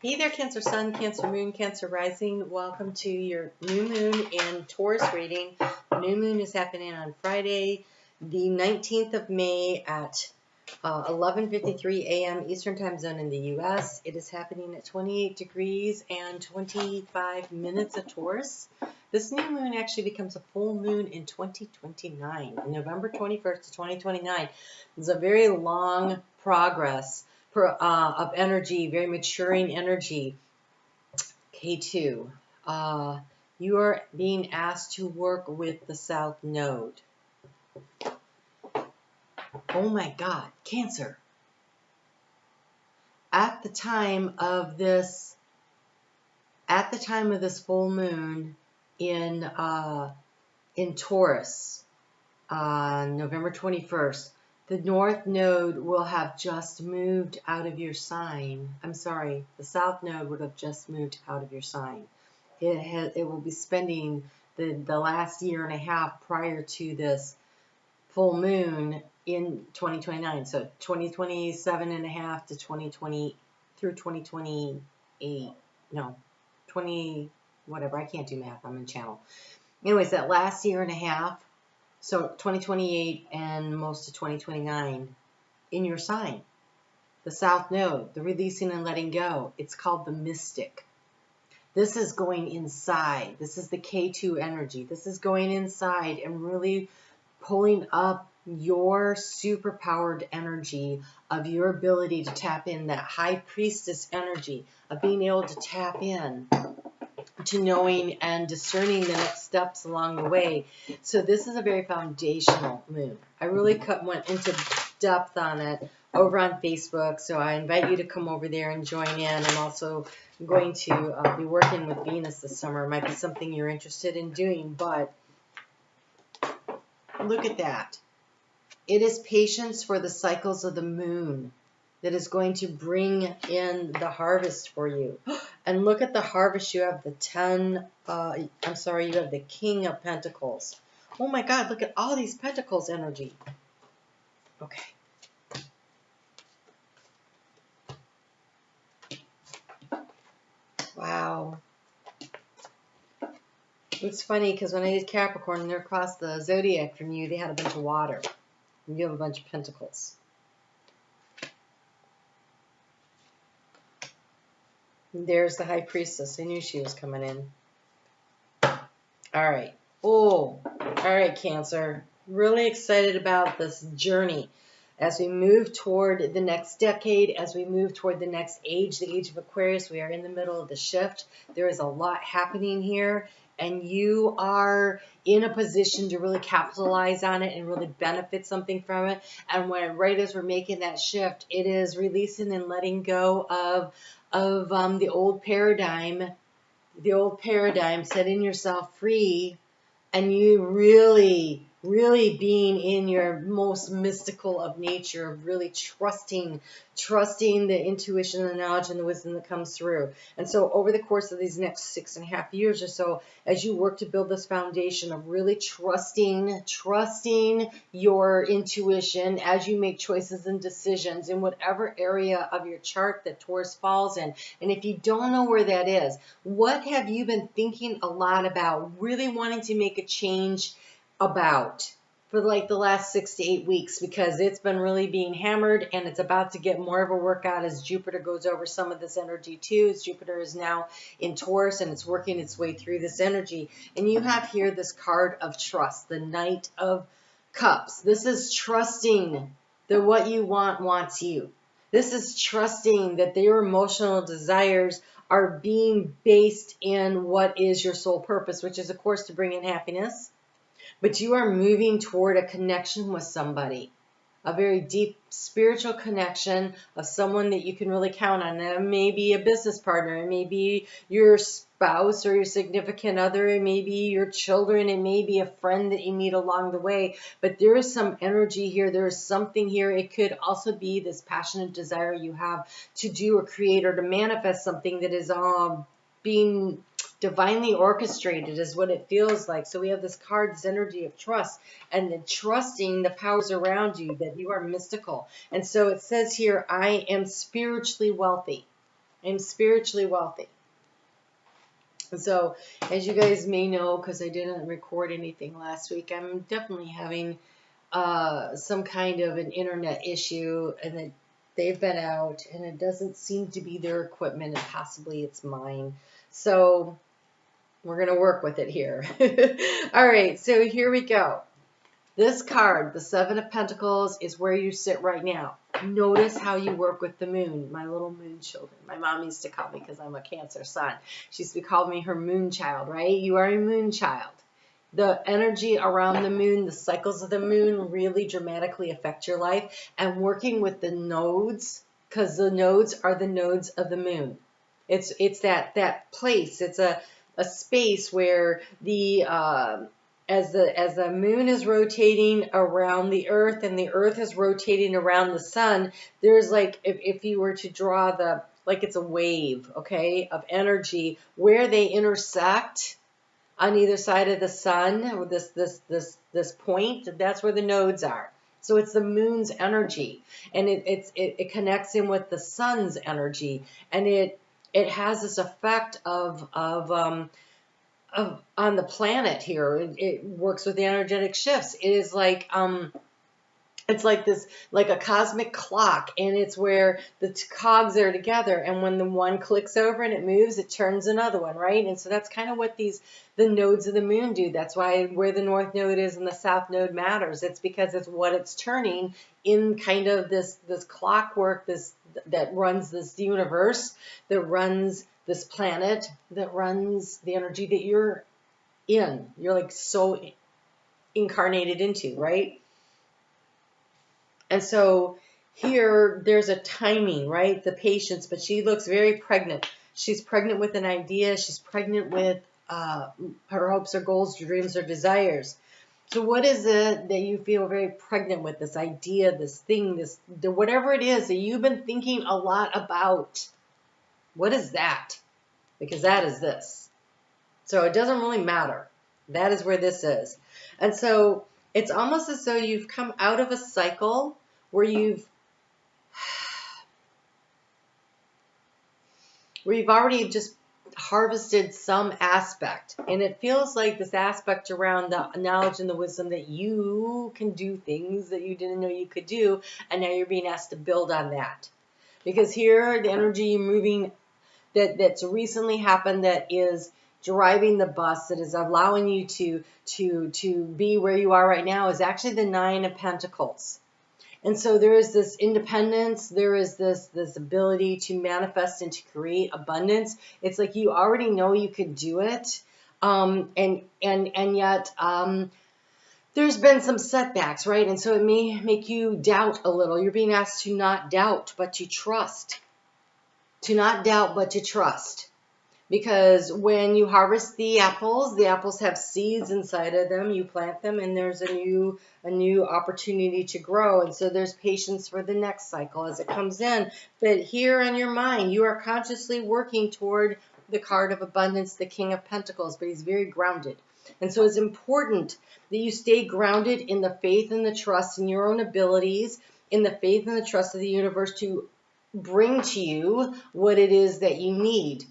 Hey there, Cancer Sun, Cancer Moon, Cancer Rising. Welcome to your new moon in Taurus reading. New moon is happening on Friday, the 19th of May at 11:53 a.m. Eastern Time Zone in the U.S. It is happening at 28 degrees and 25 minutes of Taurus. This new moon actually becomes a full moon in 2029, November 21st to 2029. It's a very long progress of energy, very maturing energy. K2, you are being asked to work with the South Node. Oh my God, Cancer. At the time of this full moon in Taurus, November 21st, the North Node will have just moved out of your sign. I'm sorry, the South Node would have just moved out of your sign. It will be spending the last year and a half prior to this full moon in 2029. So 2027 and a half to 2020 through 2028. No, 20, whatever. I can't do math. I'm in channel. Anyways, that last year and a half, so 2028 and most of 2029 in your sign. The South Node, the releasing and letting go. It's called the mystic. This is going inside. This is the K2 energy. This is going inside and really pulling up your superpowered energy of your ability to tap in, that high priestess energy of being able to tap in to knowing and discerning the next steps along the way. So this is a very foundational moon. I really went into depth on it over on Facebook, so I invite you to come over there and join in. I'm also going to be working with Venus this summer. It might be something you're interested in doing, but look at that. It is patience for the cycles of the moon that is going to bring in the harvest for you. And look at the harvest. You have the you have the King of Pentacles. Oh my God, look at all these Pentacles energy. Okay. Wow. It's funny because when I did Capricorn and they're across the zodiac from you, they had a bunch of water. And you have a bunch of Pentacles. There's the High Priestess. I knew she was coming in. All right. Oh, all right, Cancer. Really excited about this journey as we move toward the next decade, as we move toward the next age, the age of Aquarius. We are in the middle of the shift. There is a lot happening here, and you are in a position to really capitalize on it and really benefit something from it. And right as we're making that shift, it is releasing and letting go of the old paradigm, setting yourself free, and you really being in your most mystical of nature, of really trusting the intuition and the knowledge and the wisdom that comes through. And so over the course of these next 6.5 years or so, as you work to build this foundation of really trusting your intuition as you make choices and decisions in whatever area of your chart that Taurus falls in. And if you don't know where that is, what have you been thinking a lot about, really wanting to make a change about for like the last 6 to 8 weeks, because it's been really being hammered and it's about to get more of a workout as Jupiter goes over some of this energy too. As Jupiter is now in Taurus and it's working its way through this energy. And you have here this card of trust, the Knight of Cups. This is trusting that what you want wants you. This is trusting that your emotional desires are being based in what is your soul purpose, which is, of course, to bring in happiness. But you are moving toward a connection with somebody, a very deep spiritual connection of someone that you can really count on. It may be a business partner, it may be your spouse or your significant other, it may be your children, it may be a friend that you meet along the way. But there is some energy here, there is something here. It could also be this passionate desire you have to do or create or to manifest something that is being divinely orchestrated, is what it feels like. So we have this card, this energy of trust, and then trusting the powers around you, that you are mystical. And so it says here, I am spiritually wealthy. I'm spiritually wealthy. And so, as you guys may know, because I didn't record anything last week, I'm definitely having some kind of an internet issue, and that they've been out, and it doesn't seem to be their equipment, and possibly it's mine. So we're going to work with it here. All right, so here we go. This card, the Seven of Pentacles, is where you sit right now. Notice how you work with the moon, my little moon children. My mom used to call me, because I'm a Cancer sun, she used to call me her moon child, right? You are a moon child. The energy around the moon, the cycles of the moon really dramatically affect your life. And working with the nodes, because the nodes are the nodes of the moon. It's that place. It's a space where the as the moon is rotating around the earth and the earth is rotating around the sun, there's like, if you were to draw the, like it's a wave, okay, of energy where they intersect on either side of the sun, or this point, that's where the nodes are. So it's the moon's energy, and it connects in with the sun's energy, and it has this effect of on the planet here. It works with the energetic shifts. It is like it's like this, like a cosmic clock, and it's where the cogs are together, and when the one clicks over and it moves, it turns another one, right? And so that's kind of what the nodes of the moon do. That's why where the north node is and the south node matters. It's because it's what it's turning in kind of this clockwork, that runs this universe, that runs this planet, that runs the energy that you're in. You're like so incarnated into, right? And so here there's a timing, right? The patience, but she looks very pregnant. She's pregnant with an idea. She's pregnant with her hopes or goals, dreams or desires. So what is it that you feel very pregnant with, this idea, this thing, whatever it is that you've been thinking a lot about? What is that? Because that is this. So it doesn't really matter. That is where this is. And so it's almost as though you've come out of a cycle where you've already just harvested some aspect. And it feels like this aspect around the knowledge and the wisdom that you can do things that you didn't know you could do. And now you're being asked to build on that. Because here, the energy you're moving that's recently happened, that is driving the bus, that is allowing you to be where you are right now, is actually the Nine of Pentacles. And so there is this independence, there is this ability to manifest and to create abundance. It's like you already know you could do it, and yet there's been some setbacks, right? And so it may make you doubt a little. You're being asked to not doubt, but to trust. To not doubt, but to trust. Because when you harvest the apples have seeds inside of them. You plant them, and there's a new opportunity to grow. And so there's patience for the next cycle as it comes in. But here in your mind, you are consciously working toward the card of abundance, the King of Pentacles, but he's very grounded. And so it's important that you stay grounded in the faith and the trust in your own abilities, in the faith and the trust of the universe to bring to you what it is that you need.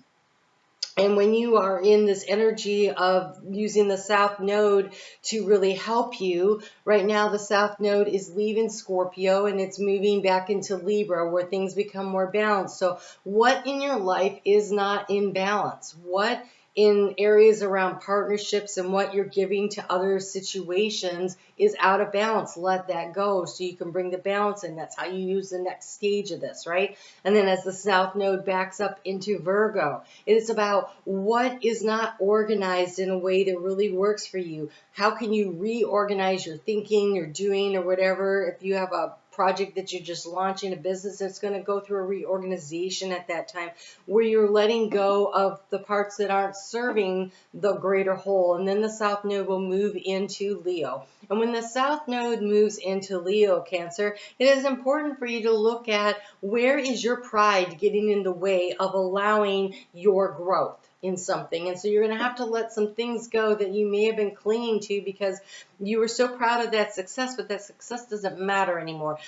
And when you are in this energy of using the South Node to really help you, right now the South Node is leaving Scorpio and it's moving back into Libra, where things become more balanced. So what in your life is not in balance? What in areas around partnerships and what you're giving to other situations is out of balance? Let that go so you can bring the balance in. That's how you use the next stage of this, right? And then as the South Node backs up into Virgo, it is about what is not organized in a way that really works for you. How can you reorganize your thinking, your doing, or whatever? If you have a project that you're just launching, a business that's going to go through a reorganization at that time, where you're letting go of the parts that aren't serving the greater whole. And then the South Node will move into Leo. And when the South Node moves into Leo, Cancer, it is important for you to look at where is your pride getting in the way of allowing your growth in something. And so you're going to have to let some things go that you may have been clinging to because you were so proud of that success, but that success doesn't matter anymore.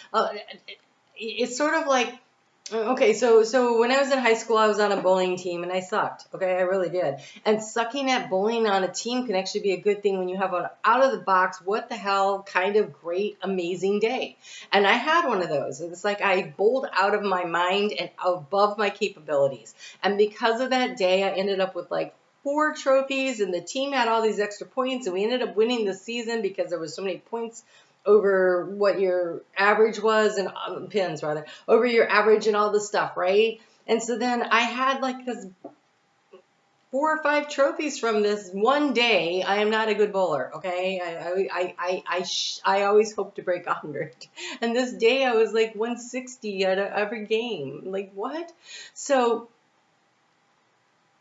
It's sort of like Okay, so when I was in high school, I was on a bowling team and I sucked. Okay, I really did. And sucking at bowling on a team can actually be a good thing when you have an out of the box, what the hell kind of great, amazing day. And I had one of those. It's like I bowled out of my mind and above my capabilities. And because of that day, I ended up with like 4 trophies, and the team had all these extra points, and we ended up winning the season because there was so many points over what your average was, and pins rather, over your average and all this stuff, right? And so then I had like this 4 or 5 trophies from this one day. I am not a good bowler, okay? I always hope to break 100. And this day I was like 160 at every game. Like, what? So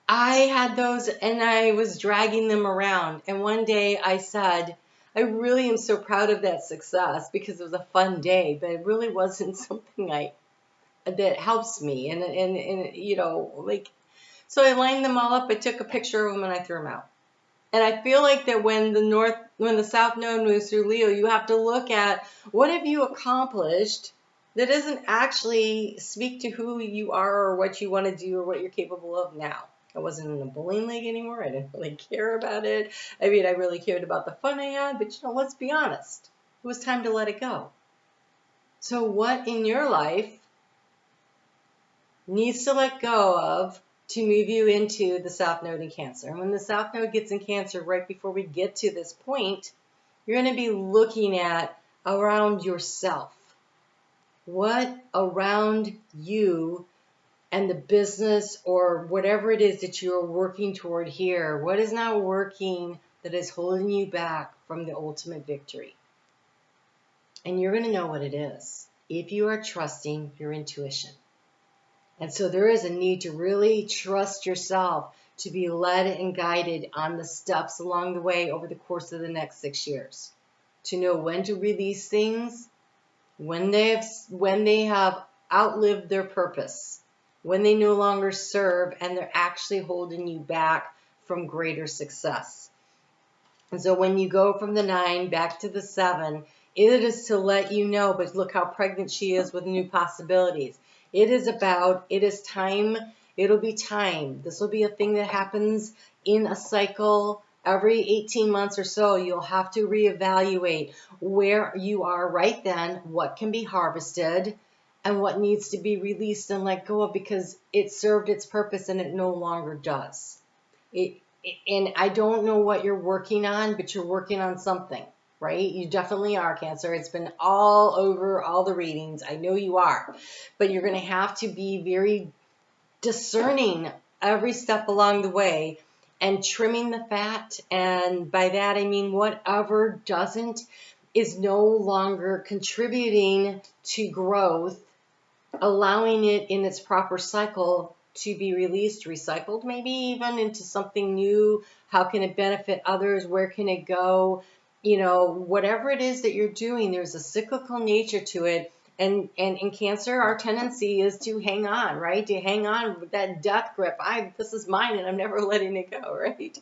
I had those and I was dragging them around. And one day I said, I really am so proud of that success because it was a fun day, but it really wasn't something that helps me. And you know, like, so I lined them all up. I took a picture of them and I threw them out. And I feel like that when the South Node moves through Leo, you have to look at what have you accomplished that doesn't actually speak to who you are or what you want to do or what you're capable of now. I wasn't in a bowling league anymore. I didn't really care about it. I mean, I really cared about the fun I had, but you know, let's be honest. It was time to let it go. So what in your life needs to let go of to move you into the South Node in Cancer? And when the South Node gets in Cancer, right before we get to this point, you're going to be looking at around yourself. What around you and the business or whatever it is that you're working toward here, what is not working that is holding you back from the ultimate victory? And you're going to know what it is if you are trusting your intuition. And so there is a need to really trust yourself to be led and guided on the steps along the way over the course of the next 6 years. To know when to release things, when they have outlived their purpose, when they no longer serve and they're actually holding you back from greater success. And so when you go from the 9 back to the 7, it is to let you know, but look how pregnant she is with new possibilities. It is time, it'll be time. This will be a thing that happens in a cycle every 18 months or so. You'll have to reevaluate where you are right then, what can be harvested, and what needs to be released and let go of because it served its purpose and it no longer does. And I don't know what you're working on, but you're working on something, right? You definitely are, Cancer. It's been all over all the readings. I know you are. But you're going to have to be very discerning every step along the way and trimming the fat. And by that, I mean whatever doesn't is no longer contributing to growth, allowing it in its proper cycle to be released, recycled, maybe even into something new. How can it benefit others? Where can it go? You know, whatever it is that you're doing, there's a cyclical nature to it. And in Cancer, our tendency is to hang on, right? To hang on with that death grip. This is mine and I'm never letting it go, right?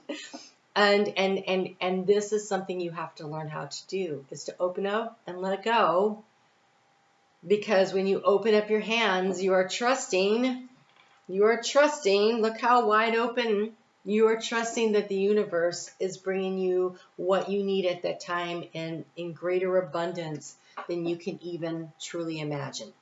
And this is something you have to learn how to do, is to open up and let it go. Because when you open up your hands, you are trusting, look how wide open, you are trusting that the universe is bringing you what you need at that time and in greater abundance than you can even truly imagine,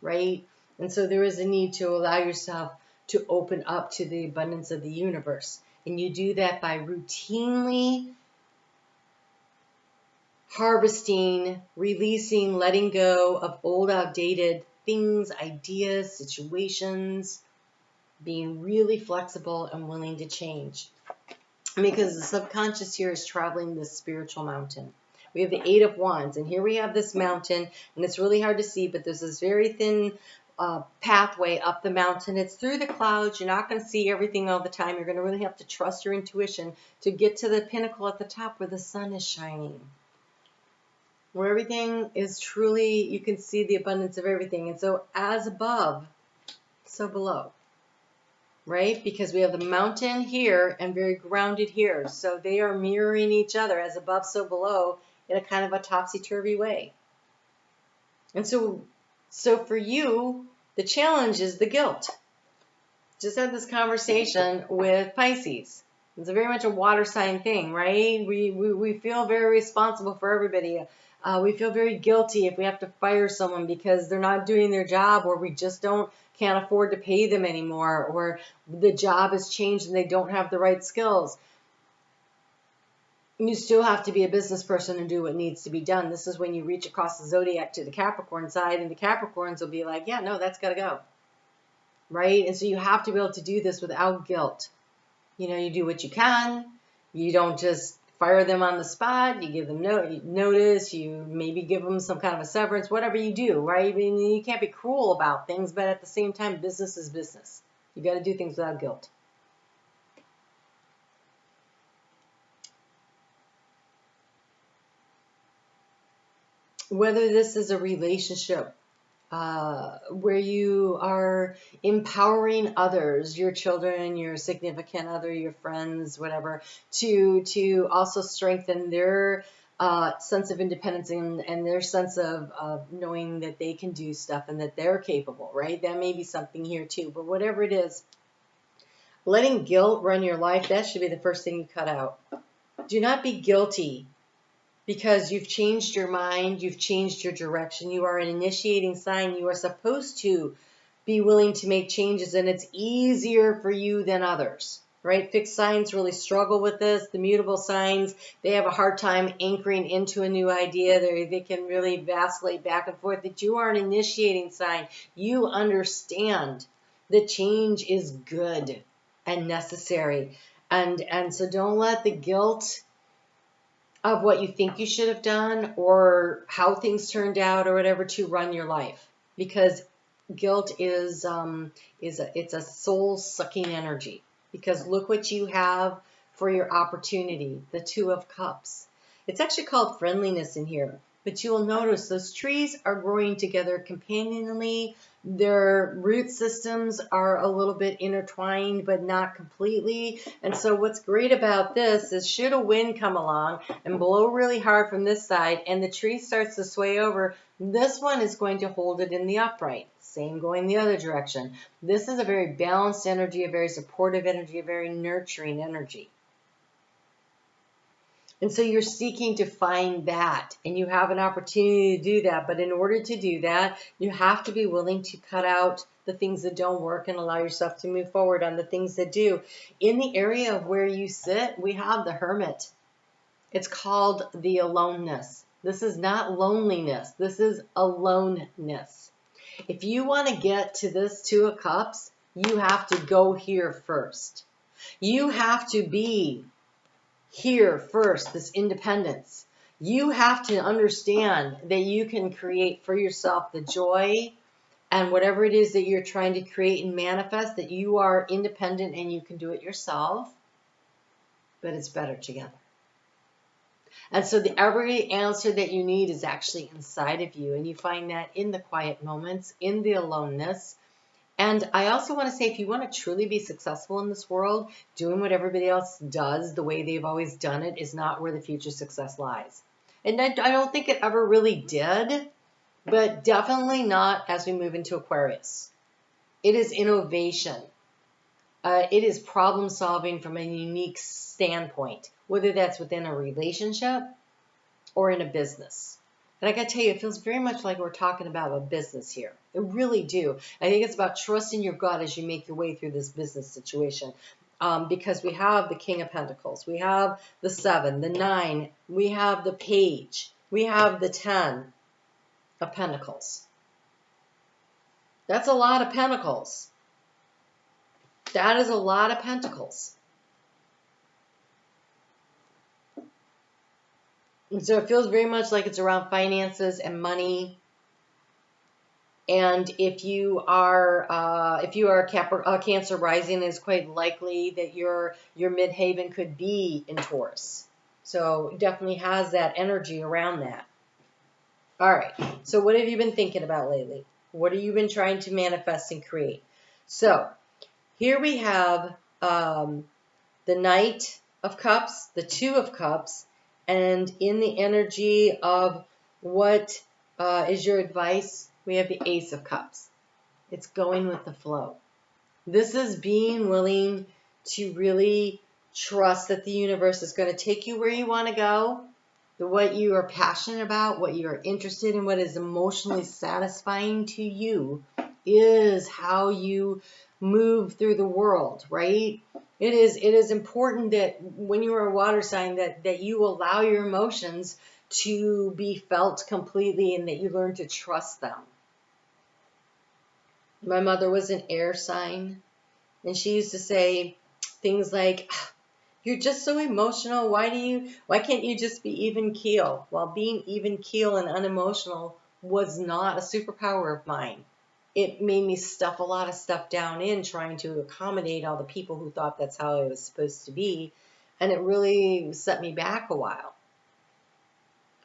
right? And so there is a need to allow yourself to open up to the abundance of the universe. And you do that by routinely harvesting, releasing, letting go of old, outdated things, ideas, situations, being really flexible and willing to change. Because the subconscious here is traveling this spiritual mountain. We have the 8 of Wands, and here we have this mountain, and it's really hard to see, but there's this very thin pathway up the mountain. It's through the clouds. You're not going to see everything all the time. You're going to really have to trust your intuition to get to the pinnacle at the top where the sun is shining, where everything is truly, you can see the abundance of everything. And so as above, so below, right? Because we have the mountain here and very grounded here. So they are mirroring each other, as above, so below, in a kind of a topsy-turvy way. And so for you, The challenge is the guilt. Just had this conversation with Pisces. It's very much a water sign thing, right? We feel very responsible for everybody. We feel very guilty if we have to fire someone because they're not doing their job, or we just can't afford to pay them anymore, or the job has changed and they don't have the right skills. You still have to be a business person and do what needs to be done. This is when you reach across the zodiac to the Capricorn side, and the Capricorns will be like, yeah, no, that's got to go. Right? And so you have to be able to do this without guilt. You know, you do what you can. You don't just fire them on the spot. You give them notice. You maybe give them some kind of a severance, whatever you do, right? I mean, you can't be cruel about things, but at the same time, business is business. You got to do things without guilt. Whether this is a relationship where you are empowering others, your children, your significant other, your friends, whatever, to also strengthen their sense of independence and their sense of knowing that they can do stuff and that they're capable, right? That may be something here too, but whatever it is, letting guilt run your life, that should be the first thing you cut out. Do not be guilty because you've changed your mind, you've changed your direction, you are an initiating sign, you are supposed to be willing to make changes, and it's easier for you than others, right? Fixed signs really struggle with this. The mutable signs, they have a hard time anchoring into a new idea. They can really vacillate back and forth. That you are an initiating sign. You understand that change is good and necessary. And so don't let the guilt of what you think you should have done or how things turned out or whatever to run your life, because guilt is it's a soul sucking energy. Because look what you have for your opportunity, the Two of Cups. It's actually called friendliness in here, but you will notice those trees are growing together companionably. Their root systems are a little bit intertwined, but not completely. And so what's great about this is should a wind come along and blow really hard from this side and the tree starts to sway over, this one is going to hold it in the upright. Same going the other direction. This is a very balanced energy, a very supportive energy, a very nurturing energy. And so you're seeking to find that, and you have an opportunity to do that. But in order to do that, you have to be willing to cut out the things that don't work and allow yourself to move forward on the things that do. In the area of where you sit, we have the Hermit. It's called the aloneness. This is not loneliness. This is aloneness. If you want to get to this Two of Cups, you have to go here first. You have to be here first, this independence. You have to understand that you can create for yourself the joy and whatever it is that you're trying to create and manifest, that you are independent and you can do it yourself, but it's better together. And so every answer that you need is actually inside of you, and you find that in the quiet moments, in the aloneness. And I also want to say, if you want to truly be successful in this world, doing what everybody else does the way they've always done it is not where the future success lies. And I don't think it ever really did, but definitely not as we move into Aquarius. It is innovation. It is problem solving from a unique standpoint, whether that's within a relationship or in a business. And I got to tell you, it feels very much like we're talking about a business here. I really do. I think it's about trusting your gut as you make your way through this business situation. Because we have the King of Pentacles. We have the 7, the 9. We have the Page. We have the 10 of Pentacles. That's a lot of Pentacles. That is a lot of Pentacles. And so it feels very much like it's around finances and money. And if you are Cancer rising, it's quite likely that your midhaven could be in Taurus. So it definitely has that energy around that. All right. So what have you been thinking about lately? What have you been trying to manifest and create? So here we have the Knight of Cups, the Two of Cups, and in the energy of what is your advice, we have the Ace of Cups. It's going with the flow. This is being willing to really trust that the universe is going to take you where you want to go, what you are passionate about, what you are interested in, what is emotionally satisfying to you is how you move through the world, right? It is important that when you are a water sign that you allow your emotions to be felt completely and that you learn to trust them. My mother was an air sign, and she used to say things like, "You're just so emotional. Why can't you just be even keel?" Well, being even keel and unemotional was not a superpower of mine. It made me stuff a lot of stuff down in trying to accommodate all the people who thought that's how I was supposed to be, and it really set me back a while.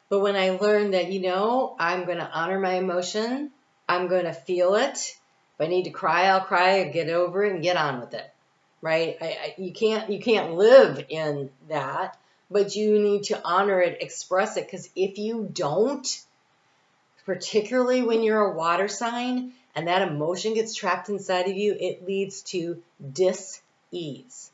But when I learned that, I'm going to honor my emotion, I'm going to feel it. If I need to cry, I'll cry, get over it, and get on with it. Right? You can't live in that, but you need to honor it, express it, because if you don't, particularly when you're a water sign and that emotion gets trapped inside of you, it leads to dis-ease.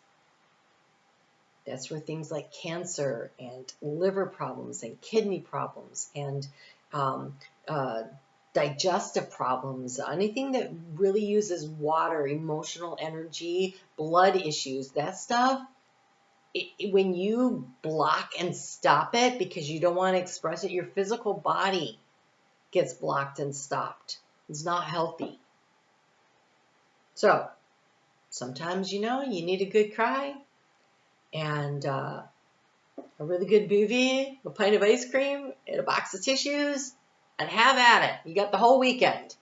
That's where things like cancer and liver problems and kidney problems and digestive problems, anything that really uses water, emotional energy, blood issues, that stuff, when you block and stop it because you don't want to express it, your physical body gets blocked and stopped. It's not healthy. So sometimes, you need a good cry and a really good movie, a pint of ice cream, and a box of tissues, and have at it. You got the whole weekend.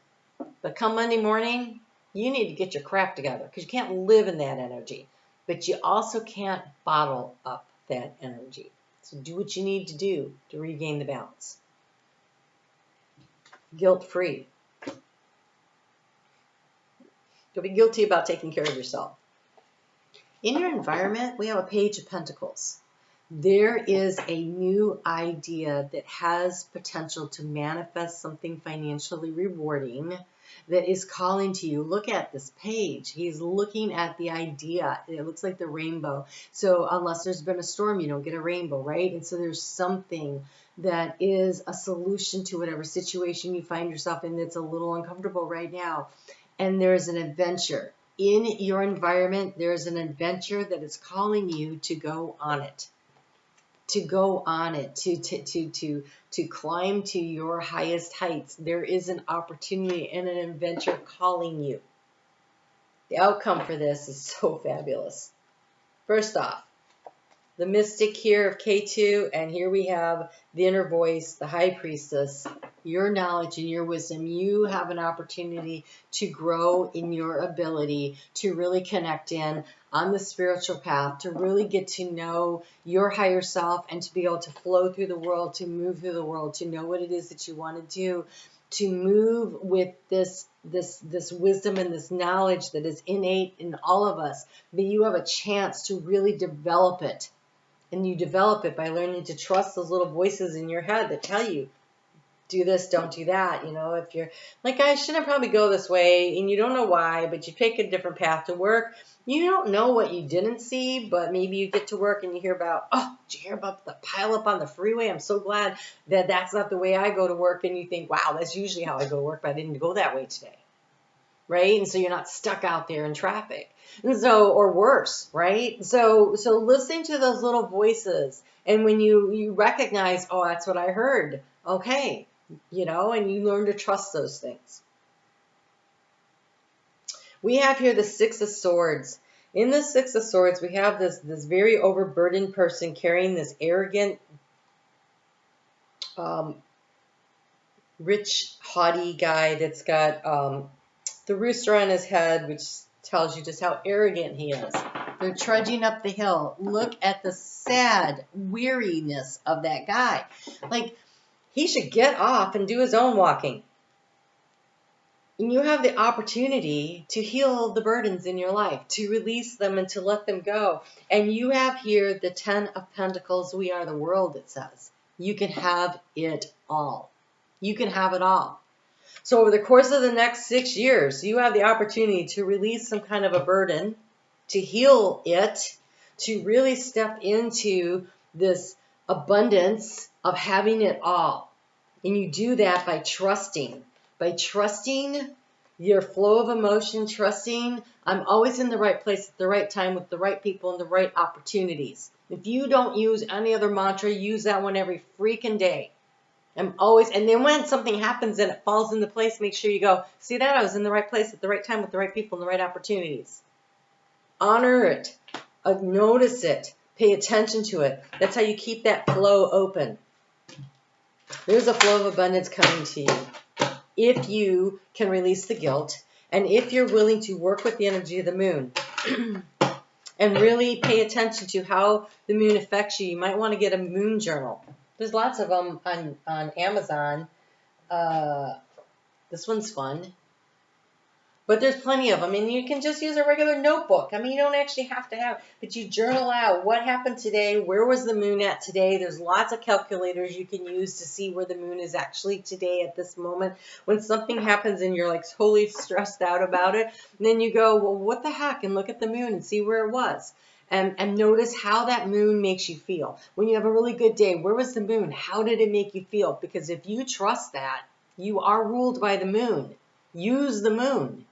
But come Monday morning, you need to get your crap together because you can't live in that energy. But you also can't bottle up that energy. So do what you need to do to regain the balance. Guilt-free. Don't be guilty about taking care of yourself. In your environment, we have a Page of Pentacles. There is a new idea that has potential to manifest something financially rewarding that is calling to you. Look at this page. He's looking at the idea. It looks like the rainbow. So unless there's been a storm, you don't get a rainbow, right? And so there's something that is a solution to whatever situation you find yourself in that's a little uncomfortable right now. And there's an adventure. In your environment, there's an adventure that is calling you to go on it. To go on it, to climb to your highest heights. There is an opportunity and an adventure calling you. The outcome for this is so fabulous. First off, the mystic here of K2, and here we have the inner voice, the high priestess, your knowledge and your wisdom. You have an opportunity to grow in your ability to really connect in on the spiritual path, to really get to know your higher self and to be able to flow through the world, to move through the world, to know what it is that you want to do, to move with this wisdom and this knowledge that is innate in all of us. But you have a chance to really develop it. And you develop it by learning to trust those little voices in your head that tell you, do this, don't do that. If you're like, I shouldn't probably go this way, and you don't know why, but you take a different path to work. You don't know what you didn't see, but maybe you get to work and you hear about, oh, did you hear about the pileup on the freeway? I'm so glad that that's not the way I go to work. And you think, wow, that's usually how I go to work, but I didn't go that way today. Right? And so you're not stuck out there in traffic. And so, or worse, right? So listening to those little voices, and when you recognize, oh, that's what I heard. Okay. And you learn to trust those things. We have here the Six of Swords. In the Six of Swords, we have this very overburdened person carrying this arrogant, rich, haughty guy that's got the rooster on his head, which tells you just how arrogant he is. They're trudging up the hill. Look at the sad weariness of that guy. Like, he should get off and do his own walking. And you have the opportunity to heal the burdens in your life, to release them and to let them go. And you have here the 10 of Pentacles. We are the world, it says. You can have it all. You can have it all. So over the course of the next 6 years, you have the opportunity to release some kind of a burden, to heal it, to really step into this abundance of having it all. And you do that by trusting your flow of emotion, trusting I'm always in the right place at the right time with the right people and the right opportunities. If you don't use any other mantra, use that one every freaking day. I'm always, and then when something happens and it falls into place, make sure you go, see that? I was in the right place at the right time with the right people and the right opportunities. Honor it. Notice it. Pay attention to it. That's how you keep that flow open. There's a flow of abundance coming to you if you can release the guilt and if you're willing to work with the energy of the moon and really pay attention to how the moon affects you. You might want to get a moon journal. There's lots of them on Amazon. This one's fun. But there's plenty of them. And you can just use a regular notebook. I mean, you don't actually have to have, but you journal out what happened today, where was the moon at today. There's lots of calculators you can use to see where the moon is actually today at this moment. When something happens and you're like totally stressed out about it, and then you go, well, what the heck? And look at the moon and see where it was. And notice how that moon makes you feel. When you have a really good day, where was the moon? How did it make you feel? Because if you trust that, you are ruled by the moon. Use the moon.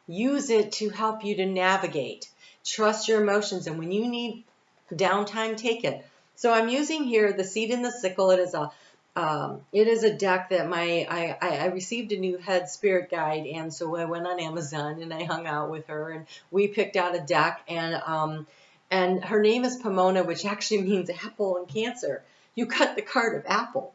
Use it to help you to navigate. Trust your emotions, and when you need downtime, take it. So I'm using here the Seed and the Sickle. It is a deck that I received a new head spirit guide, and so I went on Amazon and I hung out with her, and we picked out a deck, and her name is Pomona, which actually means apple and Cancer. You cut the card of apple.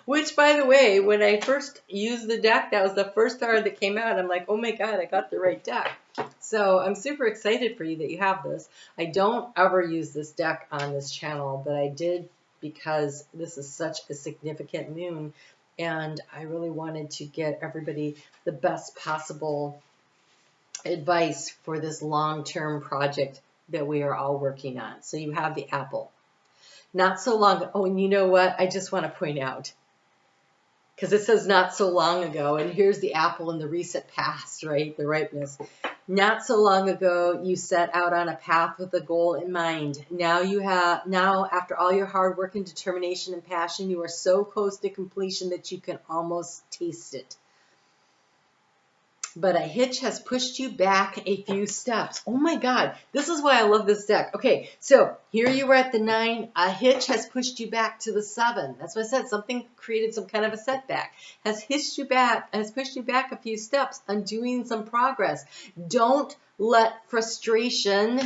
Which, by the way, when I first used the deck, that was the first card that came out. I'm like, oh my God, I got the right deck. So I'm super excited for you that you have this. I don't ever use this deck on this channel, but I did because this is such a significant moon. And I really wanted to get everybody the best possible advice for this long-term project that we are all working on. So you have the apple. Not so long, oh, and you know what? I just want to point out, because it says not so long ago, and here's the apple in the recent past, right? The ripeness. Not so long ago, you set out on a path with a goal in mind. Now after all your hard work and determination and passion, you are so close to completion that you can almost taste it. But a hitch has pushed you back a few steps. Oh my God, this is why I love this deck. Okay, so here you were at the 9. A hitch has pushed you back to the 7. That's what I said. Something created some kind of a setback. Has pushed you back a few steps, undoing some progress. Don't let frustration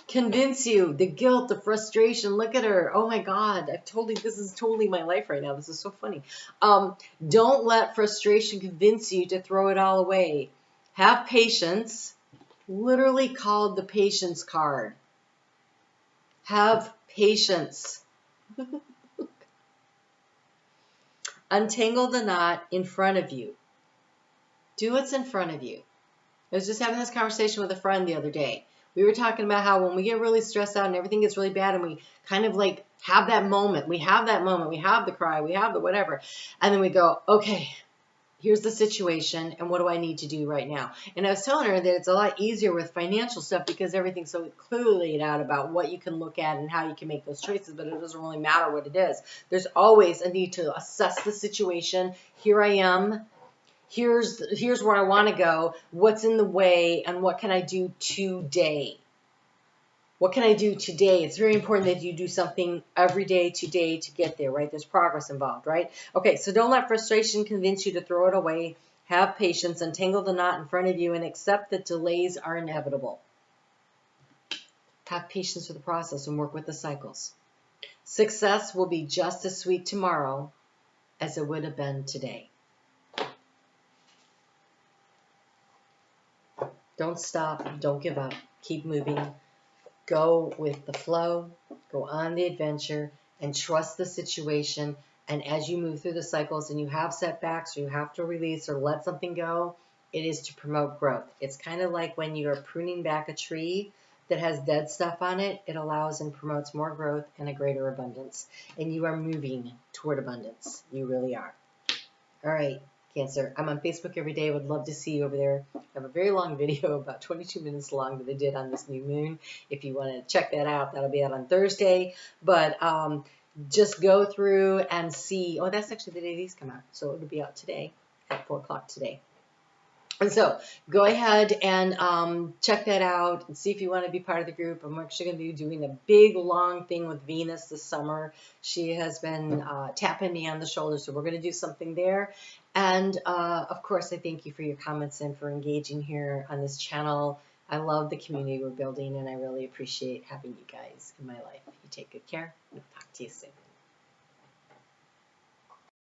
convince you. The guilt, the frustration. Look at her. Oh my God. This is totally my life right now. This is so funny. Don't let frustration convince you to throw it all away. Have patience. Literally called the patience card. Have patience. Untangle the knot in front of you. Do what's in front of you. I was just having this conversation with a friend the other day. We were talking about how when we get really stressed out and everything gets really bad and we kind of like have that moment, we have the cry, we have the whatever, and then we go, okay, here's the situation and what do I need to do right now? And I was telling her that it's a lot easier with financial stuff because everything's so clearly laid out about what you can look at and how you can make those choices, but it doesn't really matter what it is. There's always a need to assess the situation. Here I am. Here's where I want to go, what's in the way, and what can I do today? What can I do today? It's very important that you do something every day today to get there, right? There's progress involved, right? Okay, so don't let frustration convince you to throw it away. Have patience, untangle the knot in front of you, and accept that delays are inevitable. Have patience with the process and work with the cycles. Success will be just as sweet tomorrow as it would have been today. Don't stop. Don't give up. Keep moving. Go with the flow. Go on the adventure and trust the situation. And as you move through the cycles and you have setbacks or you have to release or let something go, it is to promote growth. It's kind of like when you're pruning back a tree that has dead stuff on it. It allows and promotes more growth and a greater abundance. And you are moving toward abundance. You really are. All right, Cancer. I'm on Facebook every day. Would love to see you over there. I have a very long video, about 22 minutes long, that I did on this new moon. If you want to check that out, that'll be out on Thursday. But just go through and see. Oh, that's actually the day these come out. So it'll be out today at 4 o'clock today. And so go ahead and check that out and see if you want to be part of the group. I'm actually going to be doing a big, long thing with Venus this summer. She has been tapping me on the shoulder, so we're going to do something there. And, of course, I thank you for your comments and for engaging here on this channel. I love the community we're building, and I really appreciate having you guys in my life. You take good care, and I'll talk to you soon.